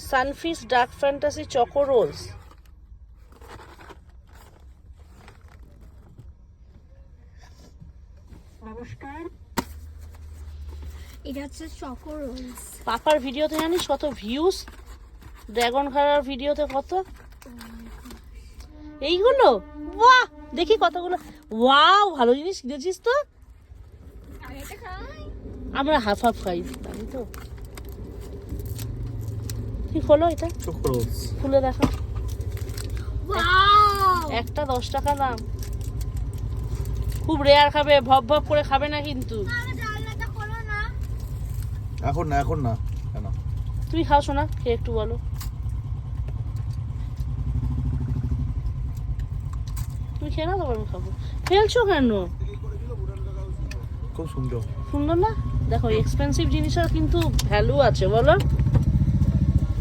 Sunfeast Dark Fantasy Choco Rolls. নমস্কার, এটা হচ্ছে চকো রোলস। পাপার ভিডিওতে জানিস কত ভিউজ, ড্রাগন খাওয়ার ভিডিওতে কত। এইগুলো বাহ, দেখি কতগুলো। ওয়াও, ভালো জিনিস কিনেছিস তো। আমরা হাফ হাফ খাই, জানি তো। কি হলো এটা? খুলে দেখা। একটা 10 টাকা দাম। খুব রেয়ার খাবে, ভব ভব করে খাবে না কিন্তু। এখন না, এখন না, কেন? তুমি খাও শোনা, খেয়ে একটু বলো। তুমি খেয়ে না, তারপর আমি খাবো। ফেলছো কেন? খুব সুন্দর। সুন্দর না? দেখো, এক্সপেন্সিভ জিনিসের কিন্তু ভ্যালু আছে, বলো।